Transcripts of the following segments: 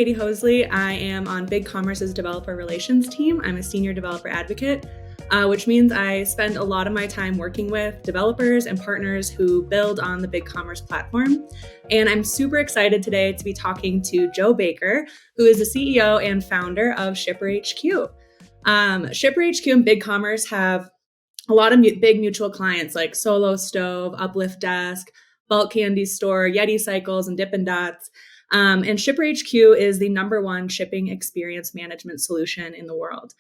Katie Hoesley. I am on BigCommerce's developer relations team. I'm a senior developer advocate, which means I spend a lot of my time working with developers and partners who build on the BigCommerce platform. And I'm super excited today to be talking to Jo Baker, who is the CEO and founder of ShipperHQ. ShipperHQ and BigCommerce have a lot of big mutual clients like Solo Stove, Uplift Desk, Bulk Candy Store, Yeti Cycles, and Dippin' Dots. And ShipperHQ is the #1 shipping experience management solution in the world.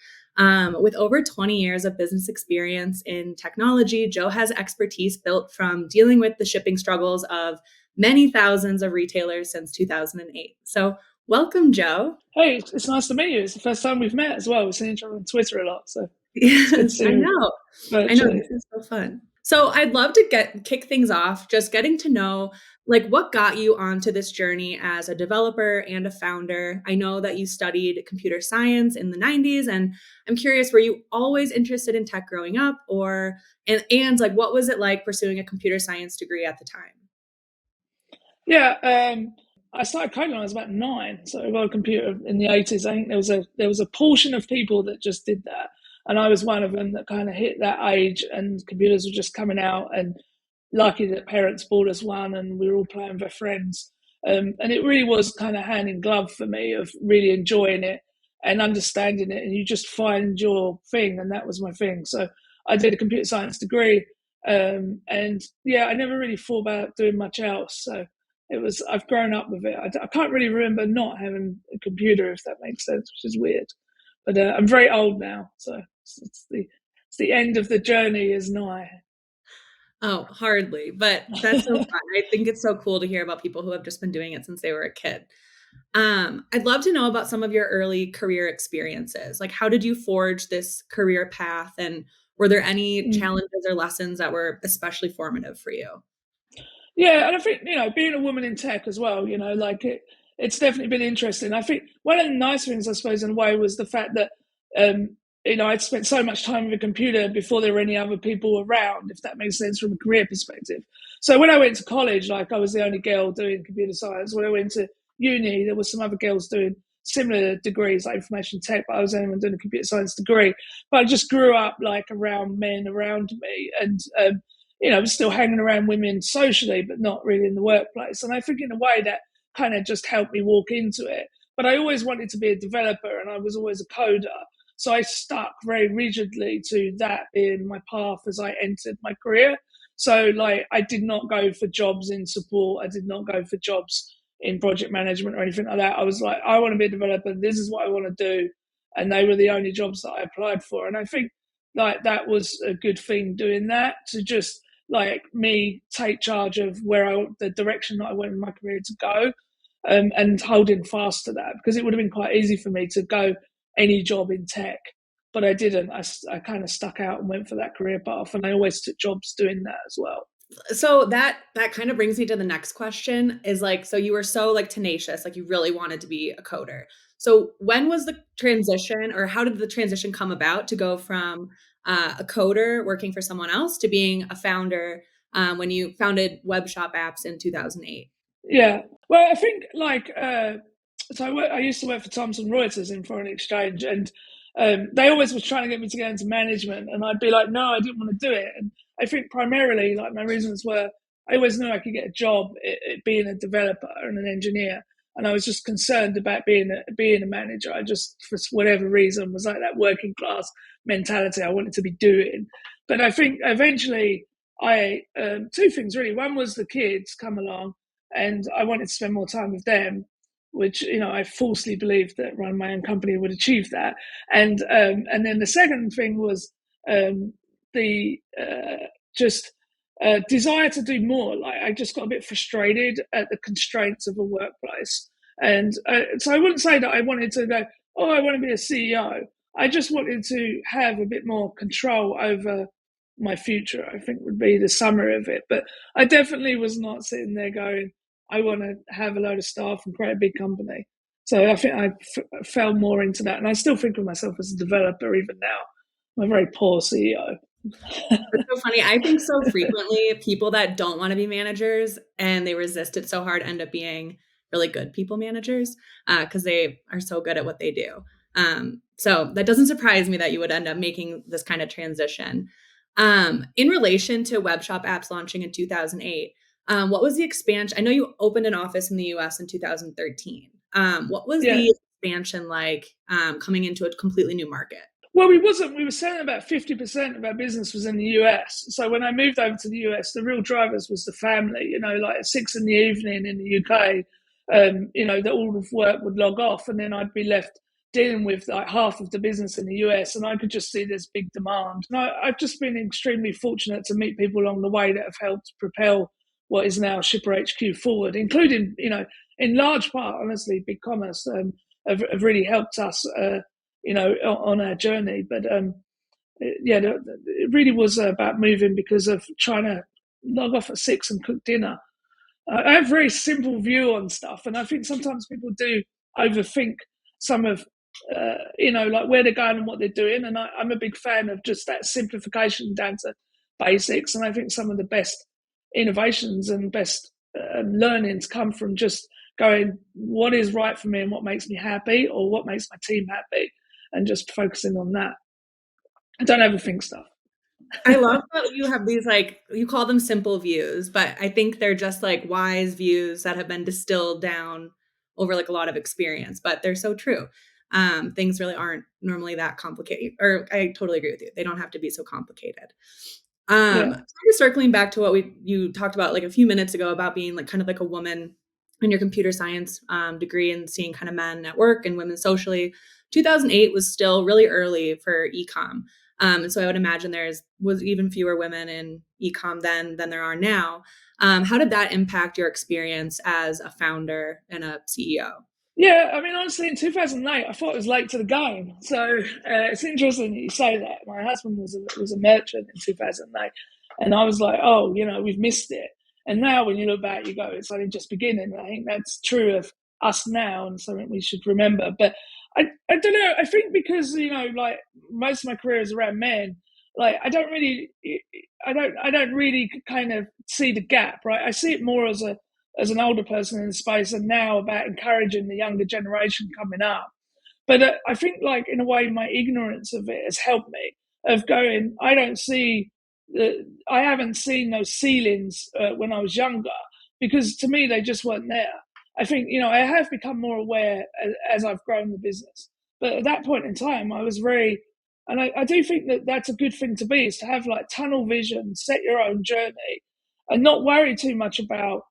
With over 20 years of business experience in technology, Jo has expertise built from dealing with the shipping struggles of many thousands of retailers since 2008. So welcome, Jo. Hey, it's nice to meet you. It's the first time we've met as well. We've seen each other on Twitter a lot, so Yes, I know. virtually. This is so fun. So I'd love to kick things off, just getting to know what got you onto this journey as a developer and a founder. I know that you studied computer science in the 90s, and I'm curious, were you always interested in tech growing up, and what was it like pursuing a computer science degree at the time? Yeah, I started coding when I was about 9, so I got a computer in the 80s. I think there was a portion of people that just did that, and I was one of them that kind of hit that age, and computers were just coming out, and lucky that parents bought us one, and we were all playing with our friends. And it really was kind of hand in glove for me of really enjoying it and understanding it, and you just find your thing, and that was my thing. So I did a computer science degree, and yeah, I never really thought about doing much else. So I've grown up with it. I can't really remember not having a computer, if that makes sense, which is weird. But I'm very old now, so it's the end of the journey is nigh. Oh, hardly, but that's so fun. I think it's so cool to hear about people who have just been doing it since they were a kid. I'd love to know about some of your early career experiences. Like, how did you forge this career path? And were there any challenges or lessons that were especially formative for you? Yeah, and I think, being a woman in tech as well, it's definitely been interesting. I think one of the nice things, I suppose, in a way, was the fact that I'd spent so much time with a computer before there were any other people around, if that makes sense from a career perspective. So when I went to college, I was the only girl doing computer science. When I went to uni, there were some other girls doing similar degrees, like information tech, but I was the only one doing a computer science degree. But I just grew up around men around me, and I was still hanging around women socially, but not really in the workplace. And I think in a way that kind of just helped me walk into it. But I always wanted to be a developer, and I was always a coder. So I stuck very rigidly to that being my path as I entered my career. So I did not go for jobs in support. I did not go for jobs in project management or anything like that. I was like, I want to be a developer. This is what I want to do. And they were the only jobs that I applied for. And I think that was a good thing, doing that, to just me take charge of the direction that I want in my career to go, and holding fast to that, because it would have been quite easy for me to go any job in tech, but I didn't. I kind of stuck out and went for that career path, and I always took jobs doing that as well. So that kind of brings me to the next question is so you were so tenacious, you really wanted to be a coder. So when was the transition, or how did the transition come about to go from a coder working for someone else to being a founder when you founded Web Shop Apps in 2008? Yeah, well, I think I used to work for Thomson Reuters in foreign exchange, and they always was trying to get me to go into management, and I'd be like, no, I didn't want to do it. And I think primarily my reasons were, I always knew I could get a job being a developer and an engineer, and I was just concerned about being a manager. I just, for whatever reason, was that working class mentality I wanted to be doing. But I think eventually two things really. One was the kids come along, and I wanted to spend more time with them, which I falsely believed that running my own company would achieve that. And then the second thing was the desire to do more. I just got a bit frustrated at the constraints of a workplace, and so I wouldn't say that I wanted to go, oh, I want to be a CEO. I just wanted to have a bit more control over my future, I think, would be the summary of it. But I definitely was not sitting there going, I want to have a load of staff and create a big company. So I think I fell more into that. And I still think of myself as a developer even now. I'm a very poor CEO. It's so funny. I think so frequently people that don't want to be managers and they resist it so hard end up being really good people managers because they are so good at what they do. So that doesn't surprise me that you would end up making this kind of transition. In relation to web shop apps launching in 2008, what was the expansion? I know you opened an office in the US in 2013. What was Yeah. the expansion like coming into a completely new market? Well, we wasn't. We were selling about 50% of our business was in the US. So when I moved over to the US, the real drivers was the family. You know, like at 6 p.m. in the UK, you know, that all of work would log off, and then I'd be left dealing with like half of the business in the US, and I could just see this big demand. And I've just been extremely fortunate to meet people along the way that have helped propel what is now ShipperHQ forward, including, you know, in large part, honestly, BigCommerce have really helped us. You know, on our journey. But yeah, it really was about moving because of trying to log off at 6 and cook dinner. I have a very simple view on stuff, and I think sometimes people do overthink some of, you know, like where they're going and what they're doing. And I'm a big fan of just that simplification down to basics. And I think some of the best innovations and best learnings come from just going, what is right for me and what makes me happy, or what makes my team happy, and just focusing on that. I don't overthink stuff. I love that you have these, like, you call them simple views, but I think they're just like wise views that have been distilled down over like a lot of experience, but they're so true. Things really aren't normally that complicated, or I totally agree with you. They don't have to be so complicated. Kind of circling back to what you talked about like a few minutes ago about being like kind of like a woman in your computer science degree and seeing kind of men at work and women socially. 2008 was still really early for ecom. And so I would imagine was even fewer women in ecom then than there are now. How did that impact your experience as a founder and a CEO? Yeah, I mean, honestly, in 2008, I thought it was late to the game. So it's interesting that you say that. My husband was a merchant in 2008, and I was like, oh, you know, we've missed it. And now when you look back, you go, it's only just beginning. I think that's true of us now, and something we should remember. But I don't know. I think because, you know, like most of my career is around men, like I don't really kind of see the gap, right? I see it more as an older person in the space, and now about encouraging the younger generation coming up. But I think, like, in a way, my ignorance of it has helped me. Of going, I haven't seen those ceilings when I was younger, because to me they just weren't there. I think, you know, I have become more aware as I've grown the business. But at that point in time, I was very, and I do think that that's a good thing to be, is to have like tunnel vision, set your own journey, and not worry too much about,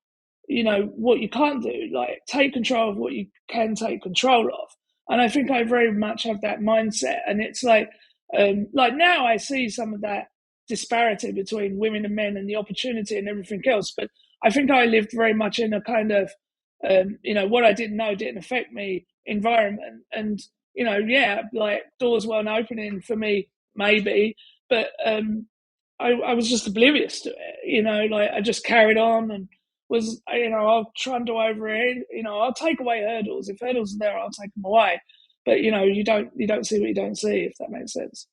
you know, what you can't do. Like, take control of what you can take control of. And I think I very much have that mindset. And it's like now I see some of that disparity between women and men and the opportunity and everything else. But I think I lived very much in a kind of, you know, what I didn't know didn't affect me environment. And, you know, yeah, like doors weren't opening for me, maybe, but I was just oblivious to it, you know, like I just carried on and was, you know, I'll trundle over it, you know, I'll take away hurdles. If hurdles are there, I'll take them away. But, you know, you don't see what you don't see, if that makes sense.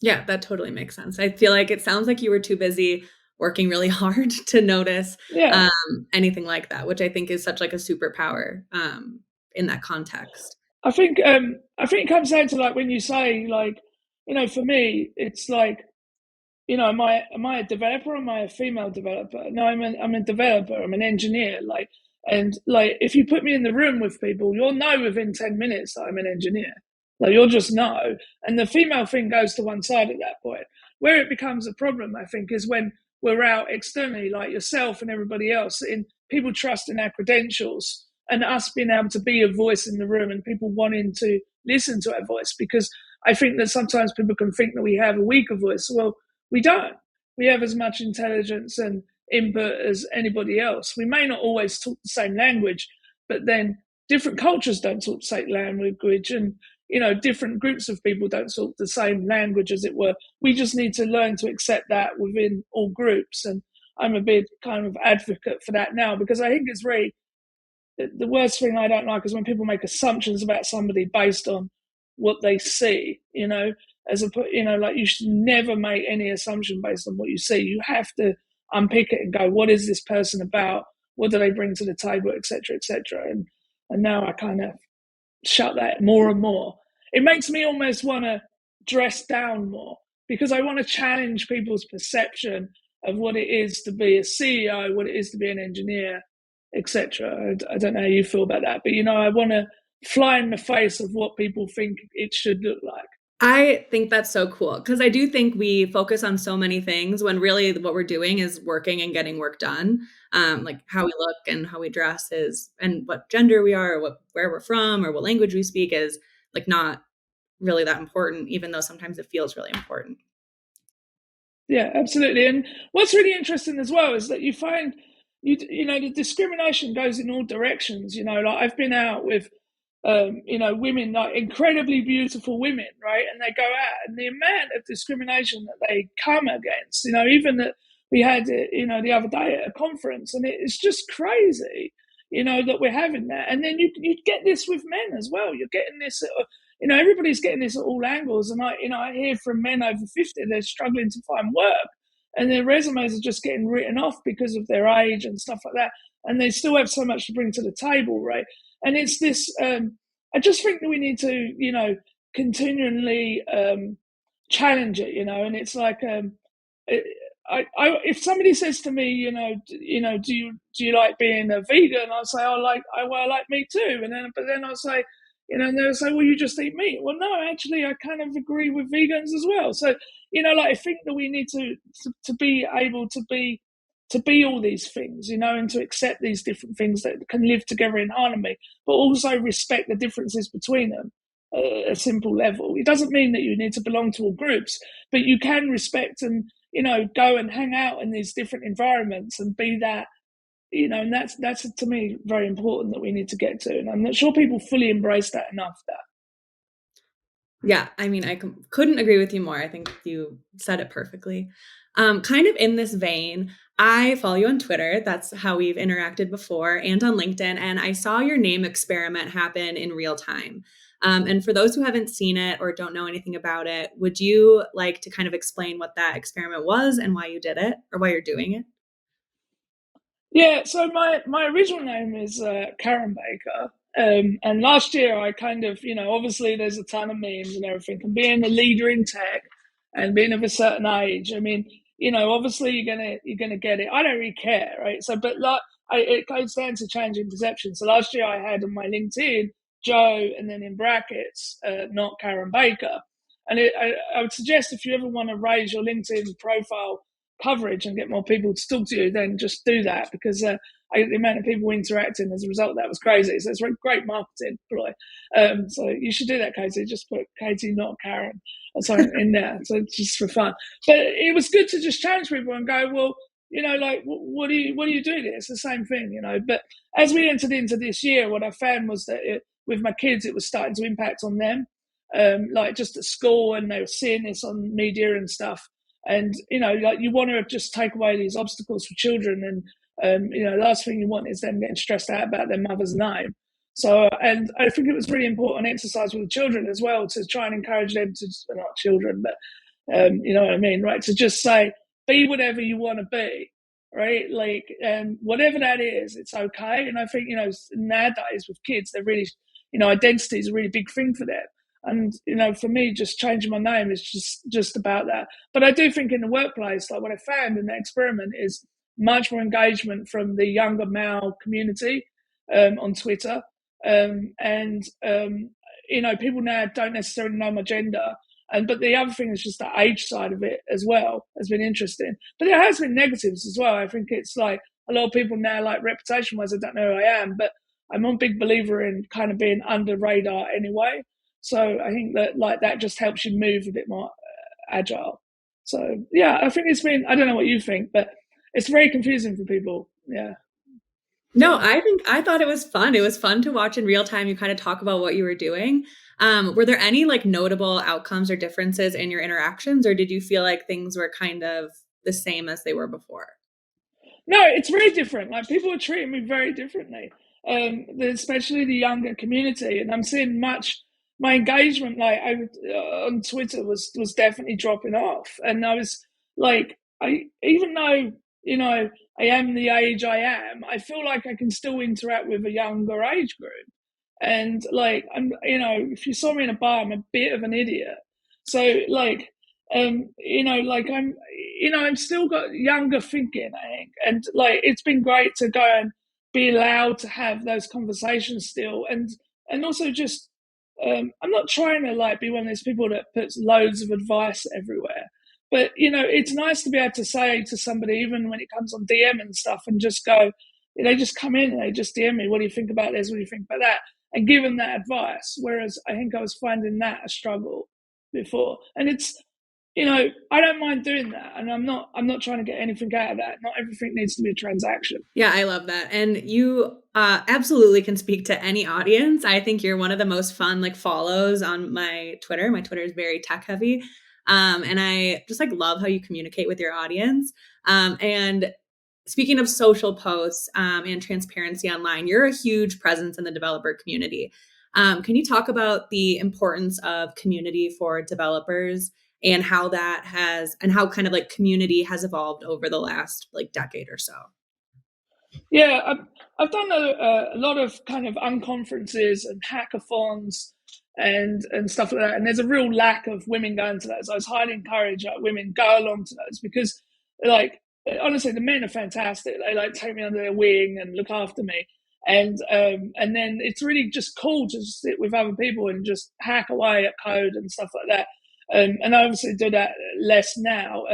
Yeah, that totally makes sense. I feel like it sounds like you were too busy working really hard to notice Yeah. anything like that, which I think is such like a superpower in that context. I think it comes down to like when you say, like, you know, for me, it's like, you know, am I a developer or am I a female developer? No, I'm a developer. I'm an engineer. Like, and like, if you put me in the room with people, you'll know within 10 minutes that I'm an engineer. Like, you'll just know. And the female thing goes to one side at that point. Where it becomes a problem, I think, is when we're out externally, like yourself and everybody else, in people trusting our credentials and us being able to be a voice in the room and people wanting to listen to our voice. Because I think that sometimes people can think that we have a weaker voice. Well, we don't. We have as much intelligence and input as anybody else. We may not always talk the same language, but then different cultures don't talk the same language, and, you know, different groups of people don't talk the same language, as it were. We just need to learn to accept that within all groups. And I'm a big kind of advocate for that now, because I think it's really, the worst thing I don't like is when people make assumptions about somebody based on what they see, you know, you know, like, you should never make any assumption based on what you see. You have to unpick it and go, what is this person about? what do they bring to the table, etc., etc. And now I kind of shut that more and more. It makes me almost want to dress down more because I want to challenge people's perception of what it is to be a CEO, what it is to be an engineer, etc. I don't know how you feel about that, but I want to fly in the face of what people think it should look like. I think that's so cool because I do think we focus on so many things when really what we're doing is working and getting work done. Like how we look and how we dress is, and what gender we are, or where we're from, or what language we speak is like not really that important, even though sometimes it feels really important. Yeah, absolutely. And what's really interesting as well is that you find the discrimination goes in all directions. Like I've been out with women, like incredibly beautiful women, right? And they go out, and the amount of discrimination that they come against, even that we had, the other day at a conference, and it's just crazy, that we're having that. And then you get this with men as well. You're getting this, everybody's getting this at all angles. And I hear from men over 50, they're struggling to find work, and their resumes are just getting written off because of their age and stuff like that. And they still have so much to bring to the table, right? And it's this, I just think that we need to, continually challenge it, and it's like, if somebody says to me, do you like being a vegan? I'll say, I like meat too. But then I'll say, and they'll say, well, you just eat meat. Well, no, actually, I kind of agree with vegans as well. So, I think that we need to be able to be all these things, and to accept these different things that can live together in harmony, but also respect the differences between them at a simple level. It doesn't mean that you need to belong to all groups, but you can respect and, go and hang out in these different environments and be that, and that's to me very important that we need to get to. And I'm not sure people fully embrace that enough. Yeah, I mean, I couldn't agree with you more. I think you said it perfectly. Kind of in this vein, I follow you on Twitter. That's how we've interacted before, and on LinkedIn. And I saw your name experiment happen in real time. And for those who haven't seen it or don't know anything about it, would you like to kind of explain what that experiment was and why you did it or why you're doing it? Yeah, so my original name is Karen Baker. And last year I kind of, obviously there's a ton of memes and everything. And being a leader in tech and being of a certain age, I mean, obviously you're gonna get it. I don't really care, right? So, but like, it goes down to changing perception. So last year I had on my LinkedIn Joe, and then in brackets, not Karen Baker. And I would suggest if you ever want to raise your LinkedIn profile coverage and get more people to talk to you, then just do that, because the amount of people interacting as a result of that was crazy. So it's a great marketing ploy. So you should do that, Katie. Just put Katie, not Karen, or something in there. So just for fun. But it was good to just challenge people and go, well, like, what do you do there? It's the same thing, But as we entered into this year, what I found was that with my kids, it was starting to impact on them, like just at school, and they were seeing this on media and stuff. And like, you want to just take away these obstacles for children, and the last thing you want is them getting stressed out about their mother's name. So, and I think it was really important exercise with the children as well, to try and encourage them to, not children, but you know what I mean, right? To just say, be whatever you want to be, right? Like, whatever that is, it's okay. And I think, nowadays with kids, they're really, identity is a really big thing for them. And, for me, just changing my name is just about that. But I do think in the workplace, like what I found in that experiment is much more engagement from the younger male community on Twitter. People now don't necessarily know my gender. But the other thing is just the age side of it as well has been interesting. But there has been negatives as well. I think it's like a lot of people now, like reputation-wise, I don't know who I am, but I'm a big believer in kind of being under radar anyway. So I think that like that just helps you move a bit more agile. So yeah, I think it's been, I don't know what you think, but it's very confusing for people. Yeah. No, I thought it was fun. It was fun to watch in real time. You kind of talk about what you were doing. Were there any like notable outcomes or differences in your interactions, or did you feel like things were kind of the same as they were before? No, it's very different. Like, people are treating me very differently, especially the younger community. And I'm seeing my engagement, like, on Twitter was definitely dropping off. And I was like, even though I am the age I am, I feel like I can still interact with a younger age group. And like, if you saw me in a bar, I'm a bit of an idiot. So like, I'm still got younger thinking, I think. And like, it's been great to go and be allowed to have those conversations still. And also just, I'm not trying to like be one of those people that puts loads of advice everywhere. But it's nice to be able to say to somebody, even when it comes on DM and stuff, and just go, they just come in and they just DM me, what do you think about this? What do you think about that? And give them that advice. Whereas I think I was finding that a struggle before. And it's, I don't mind doing that. And I'm not trying to get anything out of that. Not everything needs to be a transaction. Yeah, I love that. And you absolutely can speak to any audience. I think you're one of the most fun like follows on my Twitter. My Twitter is very tech heavy. And I just like love how you communicate with your audience. And speaking of social posts and transparency online, you're a huge presence in the developer community. Can you talk about the importance of community for developers and how how kind of like community has evolved over the last like decade or so? Yeah, I've done a lot of kind of unconferences and hackathons and stuff like that. And there's a real lack of women going to those. I was highly encourage women go along to those because, like, honestly, the men are fantastic. They like take me under their wing and look after me. And then it's really just cool to just sit with other people and just hack away at code and stuff like that. And I obviously do that less now.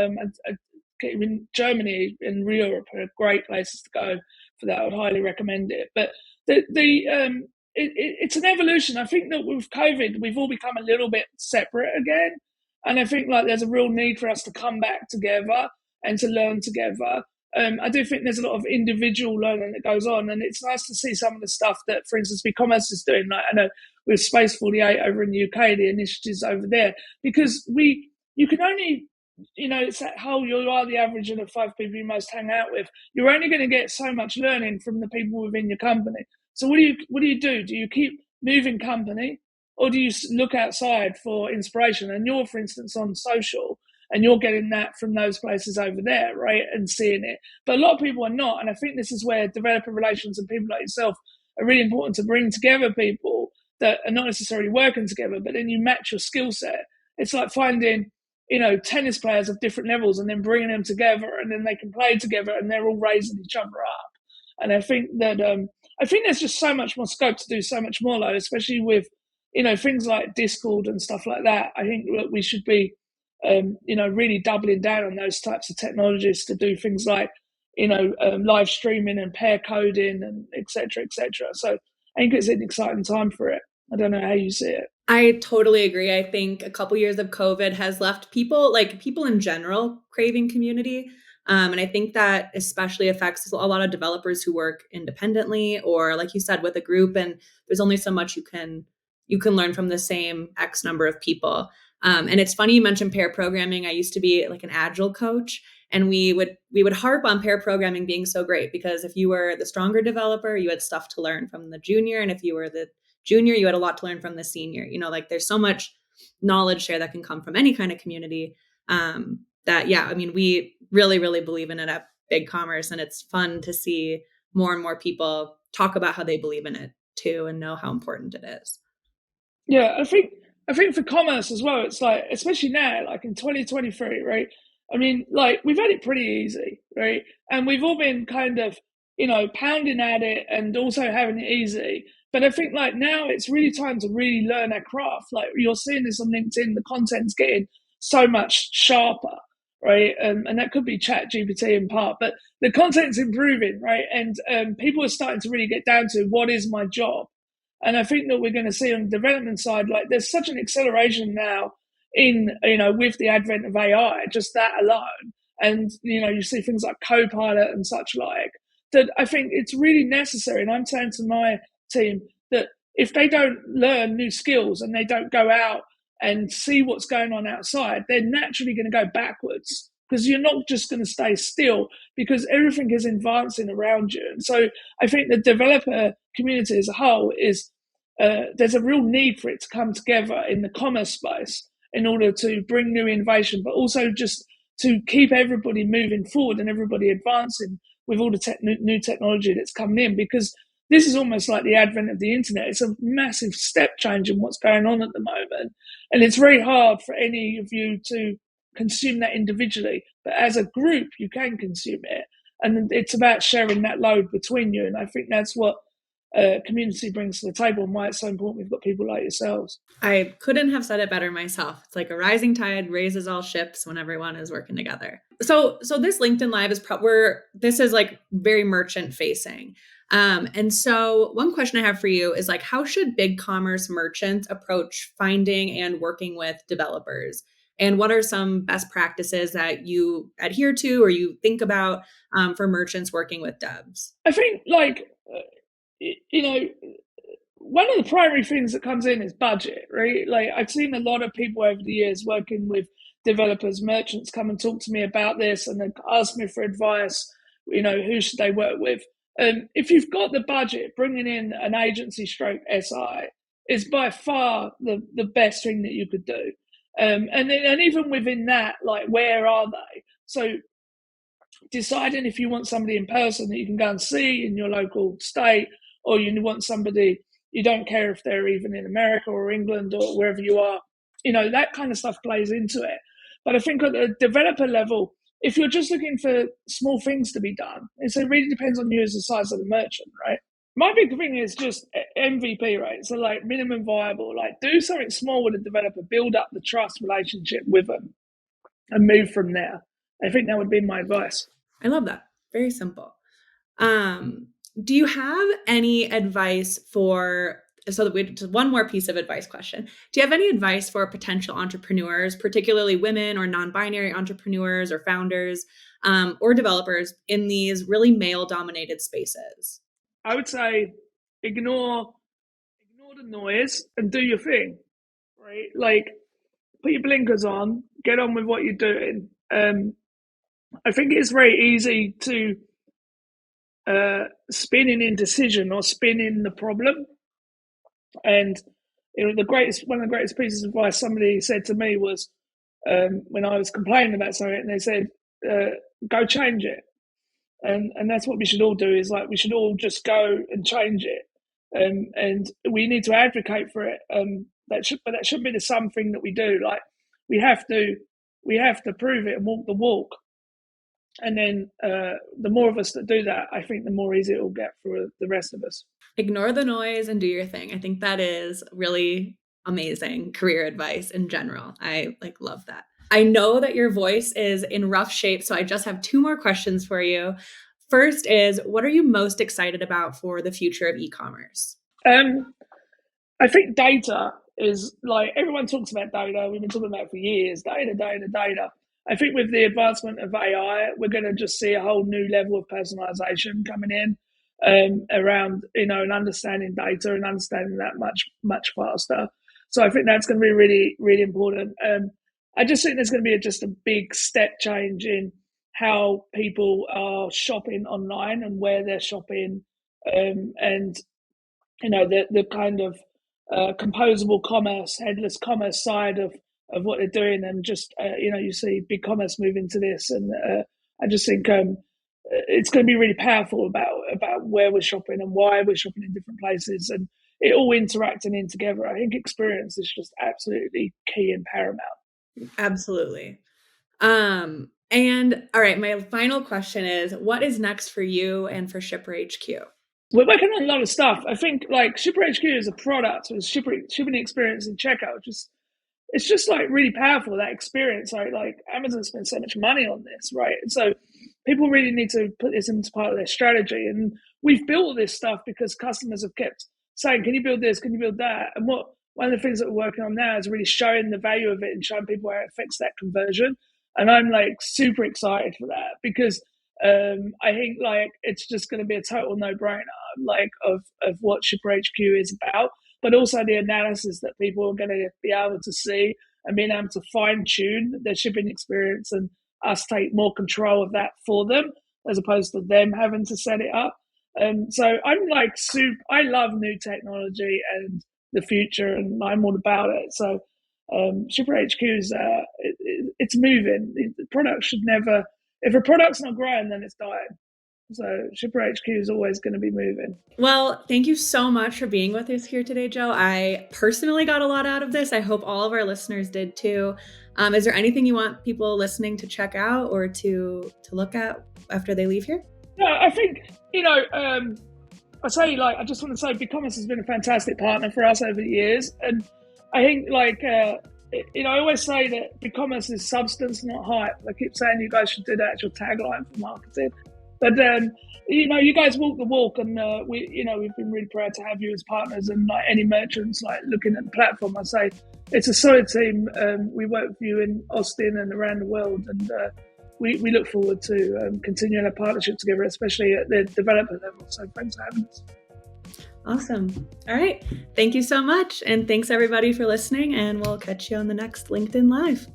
In Germany and Europe are great places to go for that. I would highly recommend it. But it's an evolution. I think that with COVID, we've all become a little bit separate again. And I think like there's a real need for us to come back together and to learn together. I do think there's a lot of individual learning that goes on, and it's nice to see some of the stuff that, for instance, BigCommerce is doing. Like I know with Space 48 over in the UK, the initiatives over there, because you can only, it's that whole you are the average of the 5 people you most hang out with. You're only going to get so much learning from the people within your company. So what do you do? Do you keep moving company, or do you look outside for inspiration? And you're, for instance, on social, and you're getting that from those places over there, right, and seeing it. But a lot of people are not, and I think this is where developer relations and people like yourself are really important to bring together people that are not necessarily working together, but then you match your skill set. It's like finding, tennis players of different levels and then bringing them together, and then they can play together and they're all raising each other up. And I think that there's just so much more scope to do so much more, though, especially with things like Discord and stuff like that. I think that we should be really doubling down on those types of technologies to do things like live streaming and pair coding and etc. So I think it's an exciting time for it. I don't know how you see it. I totally agree. I think a couple years of COVID has left people in general craving community. And I think that especially affects a lot of developers who work independently or, like you said, with a group. And there's only so much you can learn from the same X number of people. And it's funny you mentioned pair programming. I used to be like an agile coach, and we would harp on pair programming being so great because if you were the stronger developer, you had stuff to learn from the junior, and if you were the junior, you had a lot to learn from the senior. Like there's so much knowledge share that can come from any kind of community. We really, really believe in it at BigCommerce, and it's fun to see more and more people talk about how they believe in it too and know how important it is. Yeah, I think for commerce as well, it's like, especially now, like in 2023, right? I mean, like we've had it pretty easy, right? And we've all been kind of, pounding at it and also having it easy. But I think like now it's really time to really learn our craft. Like you're seeing this on LinkedIn, the content's getting so much sharper, right? And that could be Chat GPT in part, but the content's improving, right? And people are starting to really get down to what is my job. And I think that we're going to see on the development side, like there's such an acceleration now in, with the advent of AI, just that alone. And, you see things like Copilot and such like, that I think it's really necessary. And I'm saying to my team that if they don't learn new skills and they don't go out and see what's going on outside, they're naturally going to go backwards because you're not just going to stay still because everything is advancing around you. And so I think the developer community as a whole is, there's a real need for it to come together in the commerce space in order to bring new innovation, but also just to keep everybody moving forward and everybody advancing with all the new technology that's coming in, because this is almost like the advent of the internet. It's a massive step change in what's going on at the moment. And it's very hard for any of you to consume that individually. But as a group, you can consume it. And it's about sharing that load between you. And I think that's what community brings to the table and why it's so important we've got people like yourselves. I couldn't have said it better myself. It's like a rising tide raises all ships when everyone is working together. So this LinkedIn Live is this is like very merchant facing. And so one question I have for you is like, how should BigCommerce merchants approach finding and working with developers? And what are some best practices that you adhere to or you think about for merchants working with devs? I think one of the primary things that comes in is budget, right? Like I've seen a lot of people over the years working with developers, merchants come and talk to me about this and then ask me for advice, who should they work with? If you've got the budget, bringing in an agency stroke SI is by far the best thing that you could do. And even within that, like, where are they? So deciding if you want somebody in person that you can go and see in your local state, or you want somebody, you don't care if they're even in America or England or wherever you are, that kind of stuff plays into it. But I think at the developer level, if you're just looking for small things to be done, it really depends on you as the size of the merchant, right? My big thing is just MVP, right? So like minimum viable, like do something small with a developer, build up the trust relationship with them and move from there. I think that would be my advice. I love that. Very simple. Do you have any advice one more piece of advice question. Do you have any advice for potential entrepreneurs, particularly women or non-binary entrepreneurs or founders or developers in these really male-dominated spaces? I would say ignore the noise and do your thing, right? Like put your blinkers on, get on with what you're doing. I think it's very easy to spin in indecision or spin in the problem. And one of the greatest pieces of advice somebody said to me was when I was complaining about something, and they said, "Go change it." And that's what we should all do. Is like we should all just go and change it, and we need to advocate for it. That shouldn't be the something that we do. Like we have to prove it and walk the walk. And then the more of us that do that, I think the more easy it will get for the rest of us. Ignore the noise and do your thing. I think that is really amazing career advice in general. I love that. I know that your voice is in rough shape, so I just have two more questions for you. First is, what are you most excited about for the future of e-commerce? I think data is like, everyone talks about data. We've been talking about it for years, data. I think with the advancement of AI, we're going to just see a whole new level of personalization coming in around, and understanding data and understanding that much faster. So I think that's going to be really, really important. I just think there's going to be just a big step change in how people are shopping online and where they're shopping, and the kind of composable commerce, headless commerce side of what they're doing, and just you see BigCommerce move into this, and I just think it's going to be really powerful about where we're shopping and why we're shopping in different places, and it all interacting in together. I think experience is just absolutely key and paramount. Absolutely. And all right, my final question is, what is next for you and for ShipperHQ? We're working on a lot of stuff. I think like ShipperHQ is a product with shipping experience in checkout. It's just like really powerful, that experience. Like Amazon spends so much money on this, right? And so people really need to put this into part of their strategy. And we've built this stuff because customers have kept saying, "Can you build this? Can you build that?" And one of the things that we're working on now is really showing the value of it and showing people how it affects that conversion. And I'm like super excited for that, because I think like it's just going to be a total no-brainer, like of what ShipperHQ is about, but also the analysis that people are going to be able to see and being able to fine-tune their shipping experience, and us take more control of that for them as opposed to them having to set it up. So I'm like I love new technology and the future, and I'm all about it. So ShipperHQ it's moving. The product should never, if a product's not growing, then it's dying. So ShipperHQ is always going to be moving. Well, thank you so much for being with us here today, Jo. I personally got a lot out of this. I hope all of our listeners did too. Is there anything you want people listening to check out or to look at after they leave here? Yeah, I think, I just want to say BigCommerce has been a fantastic partner for us over the years. And I think I always say that BigCommerce is substance, not hype. I keep saying you guys should do that as your tagline for marketing. But you guys walk the walk, and we've been really proud to have you as partners. And like any merchants, like looking at the platform, I say it's a solid team. We work with you in Austin and around the world, and we look forward to continuing our partnership together, especially at the developer level. So thanks for having us. Awesome. All right. Thank you so much, and thanks everybody for listening. And we'll catch you on the next LinkedIn Live.